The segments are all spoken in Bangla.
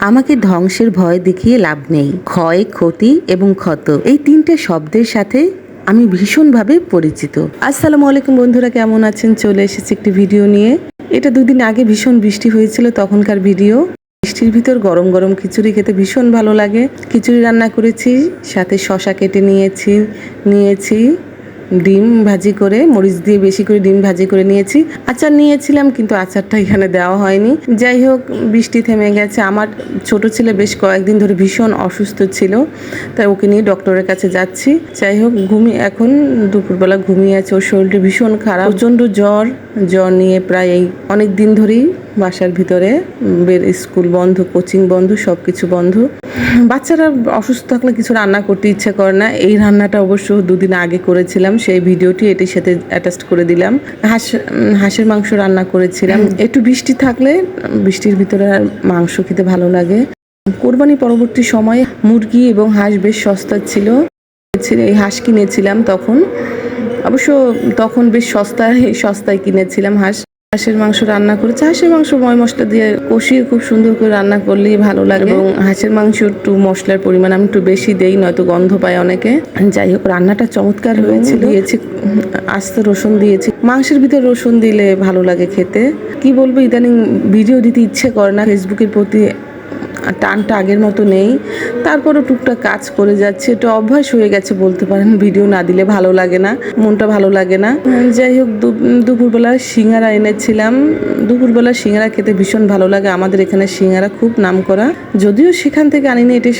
আমাকে ধ্বংসের ভয় দেখিয়ে লাভ নেই। ক্ষয়, ক্ষতি এবং ক্ষত, এই তিনটে শব্দের সাথে আমি ভীষণভাবে পরিচিত। আসসালামু আলাইকুম বন্ধুরা, কেমন আছেন? চলে এসেছি একটি ভিডিও নিয়ে। এটা দুদিন আগে ভীষণ বৃষ্টি হয়েছিল, তখনকার ভিডিও। বৃষ্টির ভিতর গরম গরম খিচুড়ি খেতে ভীষণ ভালো লাগে। খিচুড়ি রান্না করেছি, সাথে শসা কেটে নিয়েছি ডিম ভাজি করে, মরিচ দিয়ে বেশি করে ডিম ভাজি করে নিয়েছি। আচার নিয়েছিলাম, কিন্তু আচারটা এখানে দেওয়া হয়নি। যাই হোক, বৃষ্টি থেমে গেছে। আমার ছোট ছেলে বেশ কয়েকদিন ধরে ভীষণ অসুস্থ ছিল, তাই ওকে নিয়ে ডক্টরের কাছে যাচ্ছি। যাই হোক, এখন দুপুরবেলা ঘুমিয়ে আছে। ওর শরীরটা ভীষণ খারাপ, প্রচণ্ড জ্বর নিয়ে প্রায় এই অনেক দিন ধরেই বাসার ভিতরে। স্কুল বন্ধ, কোচিং বন্ধ, সব কিছু বন্ধ। বাচ্চারা অসুস্থ থাকলে কিছু রান্না করতে ইচ্ছে করে না। এই রান্নাটা অবশ্য দুদিন আগে করেছিলাম, সেই ভিডিওটি এটির সাথে অ্যাটাচ করে দিলাম। হাঁসের মাংস রান্না করেছিলাম। একটু বৃষ্টি থাকলে, বৃষ্টির ভিতরে মাংস খেতে ভালো লাগে। কোরবানি পরবর্তী সময়ে মুরগি এবং হাঁস বেশ সস্তা ছিল। এই হাঁস কিনেছিলাম তখন বেশ সস্তায় কিনেছিলাম হাঁসের মাংস রান্না করেছি। হাঁসের মাংস ময় মশলা দিয়ে কষিয়ে খুব সুন্দর করে রান্না করলেই ভালো লাগে, এবং হাঁসের মাংস একটু মশলার পরিমাণ আমি একটু বেশি দেই, নয়তো গন্ধ পায় অনেকে। যাই হোক, রান্নাটা চমৎকার হয়েছিল। দিয়েছি আস্ত রসুন দিয়েছি। মাংসের ভিতরে রসুন দিলে ভালো লাগে খেতে। কি বলবো, ইদানিং ভিডিও দিতে ইচ্ছে করে না। ফেসবুকের প্রতি টানটা আগের মতো নেই। তারপরও টুকটাক কাজ করে যাচ্ছে, এটা অভ্যাস হয়ে গেছে বলতে পারেন। ভিডিও না দিলে ভালো লাগে না, মনটা ভালো লাগে না। যাই হোক, দুপুরবেলা সিঙ্গারা এনেছিলাম। দুপুরবেলা সিঙ্গারা খেতে ভীষণ ভালো লাগে। আমাদের এখানে সিঙ্গারা খুব নামকরা, যদিও সেখান থেকে আনিনি, এটি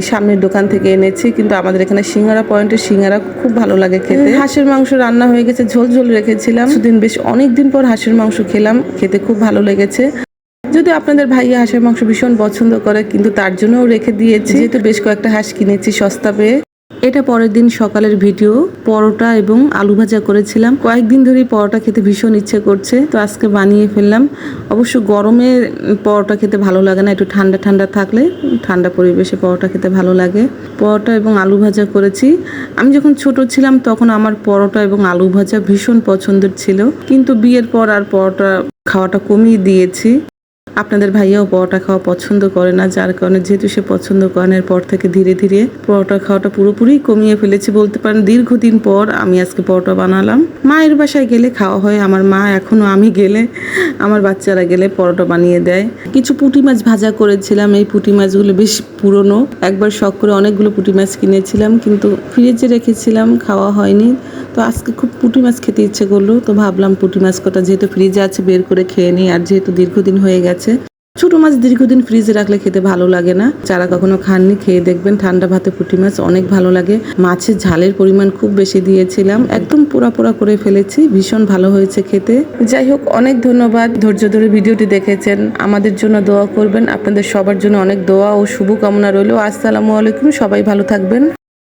সামনের দোকান থেকে এনেছি। কিন্তু আমাদের এখানে সিঙ্গারা পয়েন্টের সিঙ্গারা খুব ভালো লাগে খেতে। হাঁসের মাংস রান্না হয়ে গেছে, ঝোল রেখেছিলাম। বেশ অনেকদিন পর হাঁসের মাংস খেলাম, খেতে খুব ভালো লেগেছে। যদি আপনাদের ভাইয়া হাঁসের মাংস ভীষণ পছন্দ করে, কিন্তু তার জন্যও রেখে দিয়েছি, যেহেতু বেশ কয়েকটা হাঁস কিনেছি সস্তা পেয়ে। এটা পরের দিন সকালের ভিডিও। পরোটা এবং আলু ভাজা করেছিলাম। কয়েকদিন ধরেই পরোটা খেতে ভীষণ ইচ্ছে করছে, তো আজকে বানিয়ে ফেললাম। অবশ্য গরমে পরোটা খেতে ভালো লাগে না, একটু ঠান্ডা ঠান্ডা থাকলে, ঠান্ডা পরিবেশে পরোটা খেতে ভালো লাগে। পরোটা এবং আলু ভাজা করেছি। আমি যখন ছোট ছিলাম তখন আমার পরোটা এবং আলু ভাজা ভীষণ পছন্দের ছিল, কিন্তু বিয়ের পর আর পরোটা খাওয়াটা কমিয়ে দিয়েছি। আপনাদের ভাইয়াও পরোটা খাওয়া পছন্দ করে না, যার কারণে যেহেতু সে পছন্দ করেন, এরপর থেকে ধীরে ধীরে পরোটা খাওয়াটা পুরোপুরি কমিয়ে ফেলেছি বলতে পারেন। দীর্ঘদিন পর আমি আজকে পরোটা বানালাম। মায়ের বাসায় গেলে খাওয়া হয়। আমার মা এখনও, আমি গেলে, আমার বাচ্চারা গেলে পরোটা বানিয়ে দেয়। কিছু পুঁটি মাছ ভাজা করেছিলাম। এই পুঁটি মাছগুলো বেশ পুরনো, একবার শখ করে অনেকগুলো পুঁটি মাছ কিনেছিলাম, কিন্তু ফ্রিজে রেখেছিলাম, খাওয়া হয়নি। তো আজকে খুব পুঁটি মাছ খেতে ইচ্ছে করলো, তো ভাবলাম পুঁটি মাছ কটা যেহেতু ফ্রিজে আছে বের করে খেয়ে নিই। আর যেহেতু দীর্ঘদিন হয়ে গেছে, ছোট মাছ দীর্ঘদিন ফ্রিজে রাখলে খেতে ভালো লাগে না। যারা কখনো খাননি, খেয়ে দেখবেন। ঠান্ডা ভাতে পুঁটি মাছ অনেক ভালো লাগে। মাছের ঝালের পরিমাণ খুব বেশি দিয়েছিলাম, একদম পোড়া পোড়া করে ফেলেছি, ভীষণ ভালো হয়েছে খেতে। যাই হোক, অনেক ধন্যবাদ ধৈর্য ধরে ভিডিওটি দেখেছেন। আমাদের জন্য দোয়া করবেন। আপনাদের সবার জন্য অনেক দোয়া ও শুভকামনা রইল। আসসালামু আলাইকুম, সবাই ভালো থাকবেন।